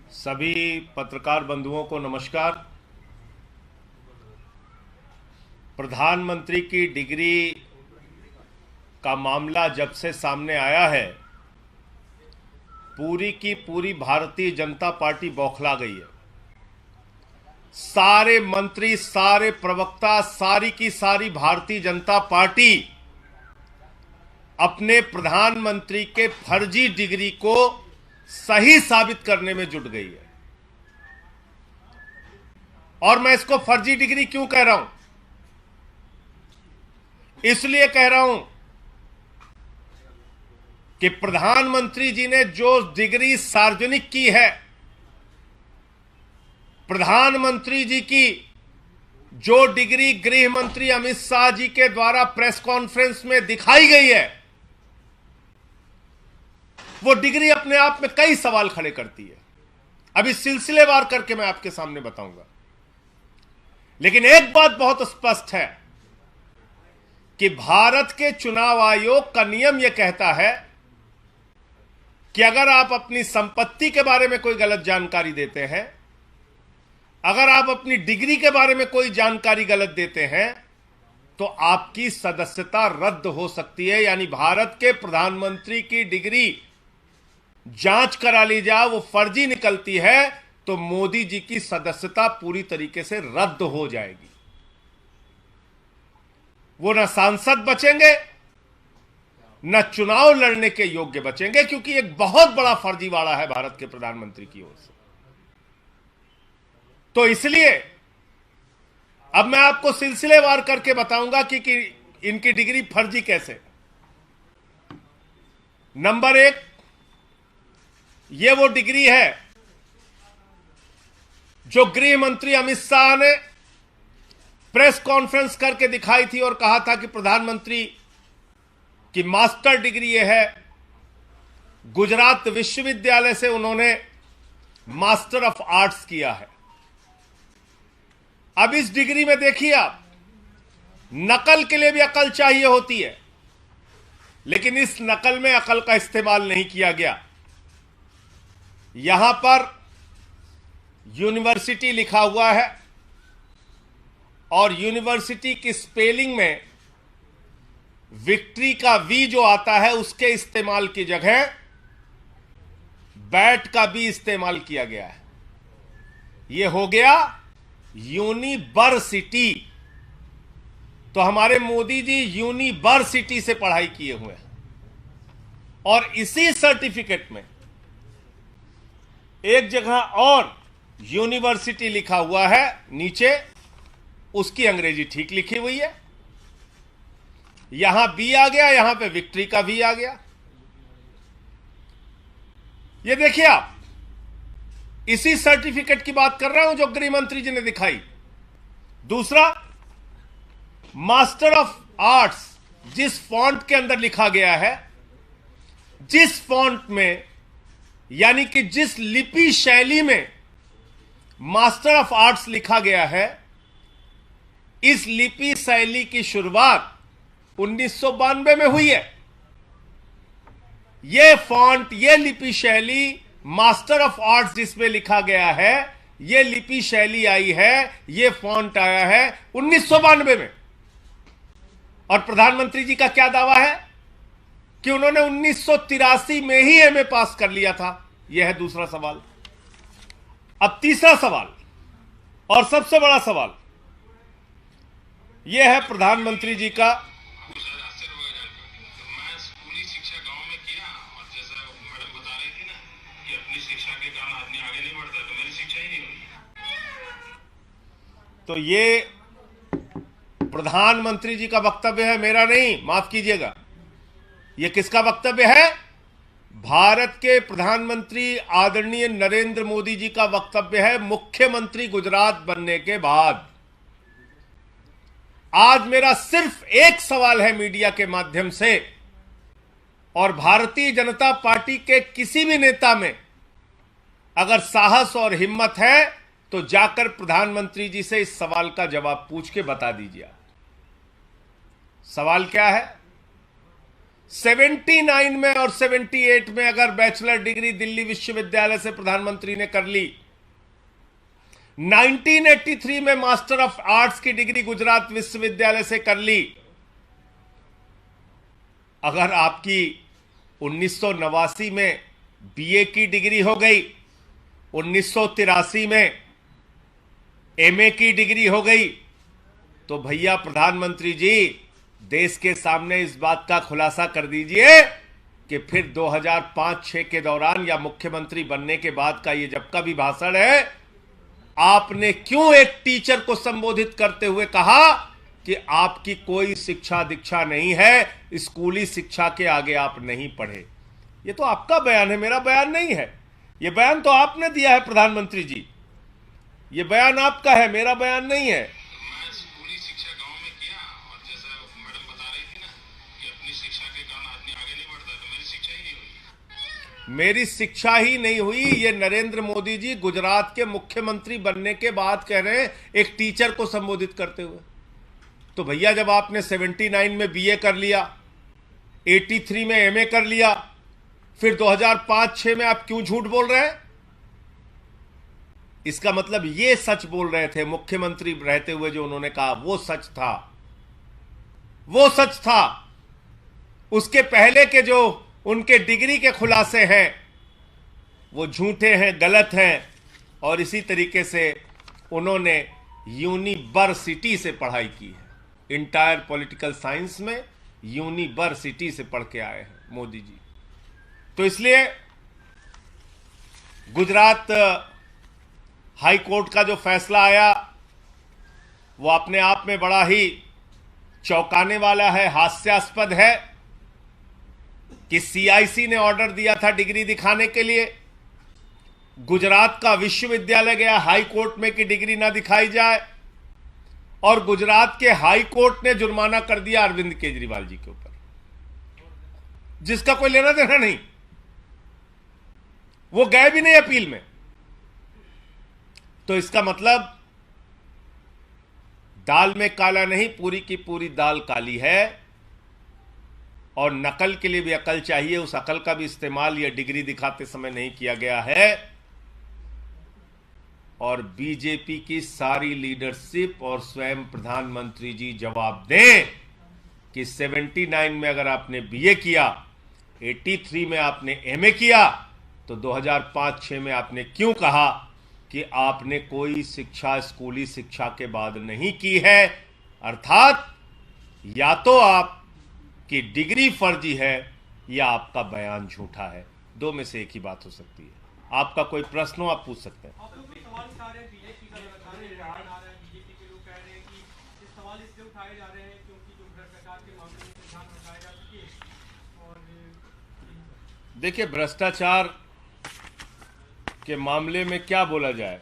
सभी पत्रकार बंधुओं को नमस्कार। प्रधानमंत्री की डिग्री का मामला जब से सामने आया है, पूरी की पूरी भारतीय जनता पार्टी बौखला गई है। सारे मंत्री, सारे प्रवक्ता, सारी की सारी भारतीय जनता पार्टी अपने प्रधानमंत्री के फर्जी डिग्री को सही साबित करने में जुट गई है। और मैं इसको फर्जी डिग्री क्यों कह रहा हूं? इसलिए कह रहा हूं कि प्रधानमंत्री जी ने जो डिग्री सार्वजनिक की है, प्रधानमंत्री जी की जो डिग्री गृह मंत्री अमित शाह जी के द्वारा प्रेस कॉन्फ्रेंस में दिखाई गई है, वो डिग्री अपने आप में कई सवाल खड़े करती है। अभी सिलसिलेवार करके मैं आपके सामने बताऊंगा। लेकिन एक बात बहुत स्पष्ट है कि भारत के चुनाव आयोग का नियम यह कहता है कि अगर आप अपनी संपत्ति के बारे में कोई गलत जानकारी देते हैं, अगर आप अपनी डिग्री के बारे में कोई जानकारी गलत देते हैं, तो आपकी सदस्यता रद्द हो सकती है। यानी भारत के प्रधानमंत्री की डिग्री जांच करा ली जाए, वो फर्जी निकलती है, तो मोदी जी की सदस्यता पूरी तरीके से रद्द हो जाएगी। वो न सांसद बचेंगे, न चुनाव लड़ने के योग्य बचेंगे, क्योंकि एक बहुत बड़ा फर्जीवाड़ा है भारत के प्रधानमंत्री की ओर से। तो इसलिए अब मैं आपको सिलसिलेवार करके बताऊंगा कि इनकी डिग्री फर्जी कैसे। नंबर एक, ये वो डिग्री है जो गृह मंत्री अमित शाह ने प्रेस कॉन्फ्रेंस करके दिखाई थी और कहा था कि प्रधानमंत्री की मास्टर डिग्री ये है। गुजरात विश्वविद्यालय से उन्होंने मास्टर ऑफ आर्ट्स किया है। अब इस डिग्री में देखिए आप, नकल के लिए भी अकल चाहिए होती है, लेकिन इस नकल में अकल का इस्तेमाल नहीं किया गया। यहां पर यूनिवर्सिटी लिखा हुआ है और यूनिवर्सिटी की स्पेलिंग में विक्ट्री का वी जो आता है, उसके इस्तेमाल की जगह बैट का बी इस्तेमाल किया गया है। यह हो गया यूनिवर्सिटी। तो हमारे मोदी जी यूनिवर्सिटी से पढ़ाई किए हुए हैं और इसी सर्टिफिकेट में एक जगह और यूनिवर्सिटी लिखा हुआ है, नीचे उसकी अंग्रेजी ठीक लिखी हुई है। यहां बी आ गया, यहां पे विक्ट्री का वी आ गया। ये देखिए आप, इसी सर्टिफिकेट की बात कर रहा हूं जो गृह मंत्री जी ने दिखाई। दूसरा, मास्टर ऑफ आर्ट्स जिस फॉन्ट के अंदर लिखा गया है, जिस फॉन्ट में, यानी कि जिस लिपि शैली में मास्टर ऑफ आर्ट्स लिखा गया है, इस लिपि शैली की शुरुआत 1992 में हुई है। यह फॉन्ट, यह लिपि शैली, मास्टर ऑफ आर्ट्स जिसमें लिखा गया है, यह लिपि शैली आई है, यह फॉन्ट आया है 1992 में। और प्रधानमंत्री जी का क्या दावा है कि उन्होंने 1983 में ही एमए पास कर लिया था। यह है दूसरा सवाल। अब तीसरा सवाल और सबसे बड़ा सवाल यह है प्रधानमंत्री जी का। मैं स्कूली शिक्षा गांव में किया और जैसा मैडम बता रही थी ना कि अपनी शिक्षा के कारण आदमी आगे नहीं बढ़ता, तो मेरी शिक्षा ही नहीं हुई। तो ये प्रधानमंत्री जी का वक्तव्य है, मेरा नहीं, माफ कीजिएगा। यह किसका वक्तव्य है? भारत के प्रधानमंत्री आदरणीय नरेंद्र मोदी जी का वक्तव्य है, मुख्यमंत्री गुजरात बनने के बाद। आज मेरा सिर्फ एक सवाल है मीडिया के माध्यम से, और भारतीय जनता पार्टी के किसी भी नेता में अगर साहस और हिम्मत है तो जाकर प्रधानमंत्री जी से इस सवाल का जवाब पूछ के बता दीजिए। सवाल क्या है? 79 में और 78 में अगर बैचलर डिग्री दिल्ली विश्वविद्यालय से प्रधानमंत्री ने कर ली, 1983 में मास्टर ऑफ आर्ट्स की डिग्री गुजरात विश्वविद्यालय से कर ली, अगर आपकी 1989 में बीए की डिग्री हो गई, 1983 में एमए की डिग्री हो गई, तो भैया प्रधानमंत्री जी देश के सामने इस बात का खुलासा कर दीजिए कि फिर 2005-6 के दौरान या मुख्यमंत्री बनने के बाद का ये जब का भी भाषण है, आपने क्यों एक टीचर को संबोधित करते हुए कहा कि आपकी कोई शिक्षा दीक्षा नहीं है, स्कूली शिक्षा के आगे आप नहीं पढ़े। ये तो आपका बयान है, मेरा बयान नहीं है। ये बयान तो आपने दिया है प्रधानमंत्री जी, ये बयान आपका है, मेरा बयान नहीं है। मैं स्कूली शिक्षा गांव में किया, और जैसा मैडम बता रही थी ना कि अपनी शिक्षा के कारण आदमी आगे नहीं बढ़ता, तो मेरी शिक्षा ही नहीं हुई। मेरी शिक्षा ही नहीं हुई, ये नरेंद्र मोदी जी गुजरात के मुख्यमंत्री बनने के बाद कह रहे हैं एक टीचर को संबोधित करते हुए। तो भैया जब आपने 79 में बीए कर लिया, 83 में एमए कर लिया, फिर 2005-6 में आप क्यों झूठ बोल रहे हैं? इसका मतलब ये सच बोल रहे थे मुख्यमंत्री रहते हुए, जो उन्होंने कहा वो सच था, वो सच था। उसके पहले के जो उनके डिग्री के खुलासे हैं वो झूठे हैं, गलत हैं। और इसी तरीके से उन्होंने यूनिवर्सिटी से पढ़ाई की है, इंटायर पॉलिटिकल साइंस में यूनिवर्सिटी से पढ़ के आए हैं मोदी जी। तो इसलिए गुजरात हाई कोर्ट का जो फैसला आया वो अपने आप में बड़ा ही चौंकाने वाला है, हास्यास्पद है कि सीआईसी ने ऑर्डर दिया था डिग्री दिखाने के लिए, गुजरात का विश्वविद्यालय गया हाई कोर्ट में कि डिग्री ना दिखाई जाए, और गुजरात के हाई कोर्ट ने जुर्माना कर दिया अरविंद केजरीवाल जी के ऊपर, जिसका कोई लेना देना नहीं। वो गए भी नहीं अपील में। तो इसका मतलब दाल में काला नहीं, पूरी की पूरी दाल काली है। और नकल के लिए भी अकल चाहिए, उस अकल का भी इस्तेमाल यह डिग्री दिखाते समय नहीं किया गया है। और बीजेपी की सारी लीडरशिप और स्वयं प्रधानमंत्री जी जवाब दें कि 79 में अगर आपने बीए किया, 83 में आपने एमए किया, तो 2005-6 में आपने क्यों कहा कि आपने कोई शिक्षा स्कूली शिक्षा के बाद नहीं की है? अर्थात या तो आपकी डिग्री फर्जी है या आपका बयान झूठा है। दो में से एक ही बात हो सकती है। आपका कोई प्रश्न हो आप पूछ सकते हैं। देखिए, भ्रष्टाचार के मामले में क्या बोला जाए?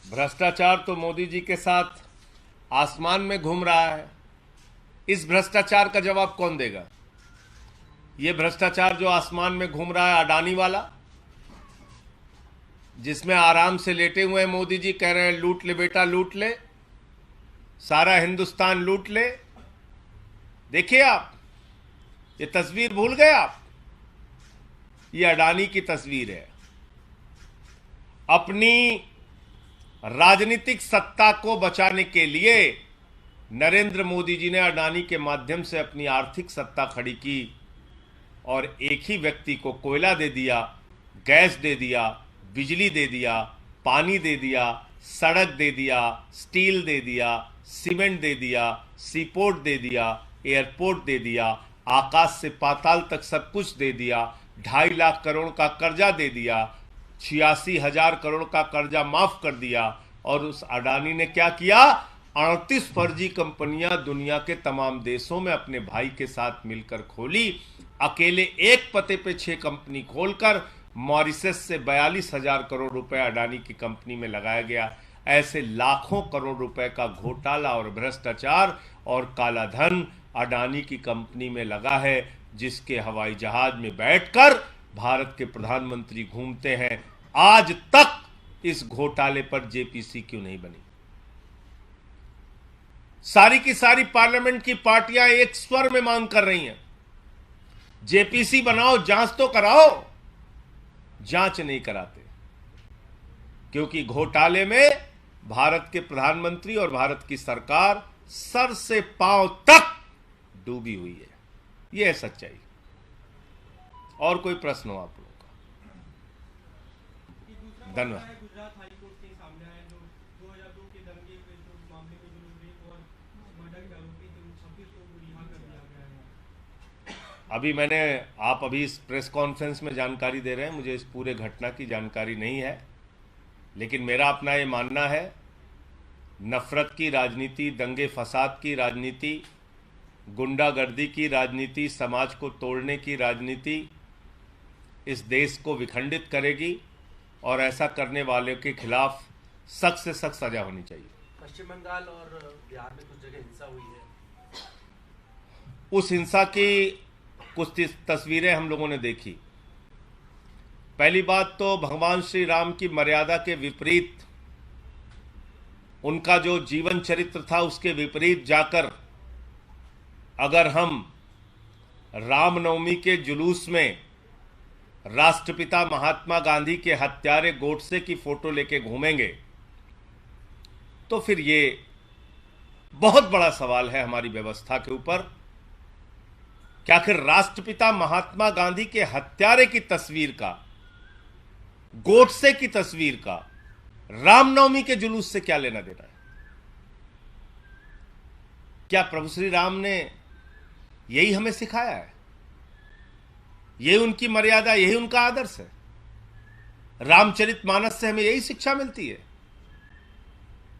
भ्रष्टाचार तो मोदी जी के साथ आसमान में घूम रहा है। इस भ्रष्टाचार का जवाब कौन देगा? यह भ्रष्टाचार जो आसमान में घूम रहा है, अडानी वाला, जिसमें आराम से लेटे हुए मोदी जी कह रहे हैं लूट ले बेटा लूट ले, सारा हिंदुस्तान लूट ले। देखिए आप, ये तस्वीर भूल गए आप? ये अडानी की तस्वीर है। अपनी राजनीतिक सत्ता को बचाने के लिए नरेंद्र मोदी जी ने अडानी के माध्यम से अपनी आर्थिक सत्ता खड़ी की और एक ही व्यक्ति को कोयला दे दिया, गैस दे दिया, बिजली दे दिया, पानी दे दिया, सड़क दे दिया, स्टील दे दिया, सीमेंट दे दिया, सीपोर्ट दे दिया, एयरपोर्ट दे दिया, आकाश से पाताल तक सब कुछ दे दिया, 2.5 लाख करोड़ का कर्जा दे दिया, 86,000 करोड़ का कर्जा माफ कर दिया। और उस अडानी ने क्या किया? 38 फर्जी कंपनियां दुनिया के तमाम देशों में अपने भाई के साथ मिलकर खोली। अकेले एक पते पे 6 कंपनी खोलकर मॉरिशस से 42,000 करोड़ रुपए अडानी की कंपनी में लगाया गया। ऐसे लाखों करोड़ रुपए का घोटाला और भ्रष्टाचार और काला धन अडानी की कंपनी में लगा है, जिसके हवाई जहाज में बैठकर भारत के प्रधानमंत्री घूमते हैं। आज तक इस घोटाले पर जेपीसी क्यों नहीं बनी? सारी की सारी पार्लियामेंट की पार्टियां एक स्वर में मांग कर रही हैं जेपीसी बनाओ, जांच तो कराओ, जांच नहीं कराते, क्योंकि घोटाले में भारत के प्रधानमंत्री और भारत की सरकार सर से पांव तक डूबी हुई है। यह है सच्चाई। और कोई प्रश्न हो आप लोगों का? धन्यवाद। गुजरात हाईकोर्ट के सामने आया जो 2002 के दंगे के जो मामले में जो रेप और मर्डर के आरोपी थे उन 26 लोगों को रिहा कर दिया गया है। आप अभी इस प्रेस कॉन्फ्रेंस में जानकारी दे रहे हैं, मुझे इस पूरे घटना की जानकारी नहीं है, लेकिन मेरा अपना ये मानना है, नफरत की राजनीति, दंगे फसाद की राजनीति, गुंडागर्दी की राजनीति, समाज को तोड़ने की राजनीति इस देश को विखंडित करेगी और ऐसा करने वाले के खिलाफ सख्त से सख्त सजा होनी चाहिए। पश्चिम बंगाल और बिहार में कुछ जगह हिंसा हुई है। उस हिंसा की कुछ तस्वीरें हम लोगों ने देखी। पहली बात तो भगवान श्री राम की मर्यादा के विपरीत, उनका जो जीवन चरित्र था उसके विपरीत जाकर अगर हम रामनवमी के जुलूस में राष्ट्रपिता महात्मा गांधी के हत्यारे गोडसे की फोटो लेके घूमेंगे तो फिर ये बहुत बड़ा सवाल है हमारी व्यवस्था के ऊपर कि आखिर राष्ट्रपिता महात्मा गांधी के हत्यारे की तस्वीर का, गोडसे की तस्वीर का रामनवमी के जुलूस से क्या लेना देना है? क्या प्रभु श्री राम ने यही हमें सिखाया है? यही उनकी मर्यादा, यही उनका आदर्श है? रामचरितमानस से हमें यही शिक्षा मिलती है।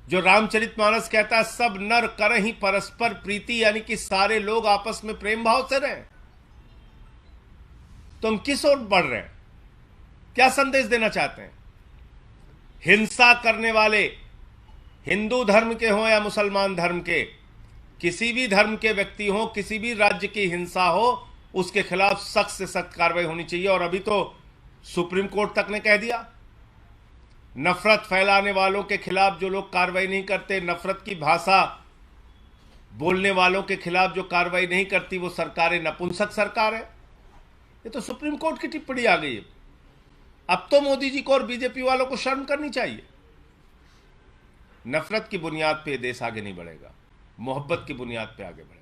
जो रामचरितमानस कहता है सब नर करहि परस्पर प्रीति, यानी कि सारे लोग आपस में प्रेम भाव से रहें। तो हम किस ओर बढ़ रहे हैं? क्या संदेश देना चाहते हैं? हिंसा करने वाले हिंदू धर्म के हों या मुसलमान धर्म के, किसी भी धर्म के व्यक्ति हो, किसी भी राज्य की हिंसा हो, उसके खिलाफ सख्त से सख्त कार्रवाई होनी चाहिए। और अभी तो सुप्रीम कोर्ट तक ने कह दिया, नफरत फैलाने वालों के खिलाफ जो लोग कार्रवाई नहीं करते, नफरत की भाषा बोलने वालों के खिलाफ जो कार्रवाई नहीं करती, वो सरकारें नपुंसक सरकार है। ये तो सुप्रीम कोर्ट की टिप्पणी आ गई है। अब तो मोदी जी को और बीजेपी वालों को शर्म करनी चाहिए। नफरत की बुनियाद पे देश आगे नहीं बढ़ेगा, मोहब्बत की बुनियाद पे आगे बढ़ेगा।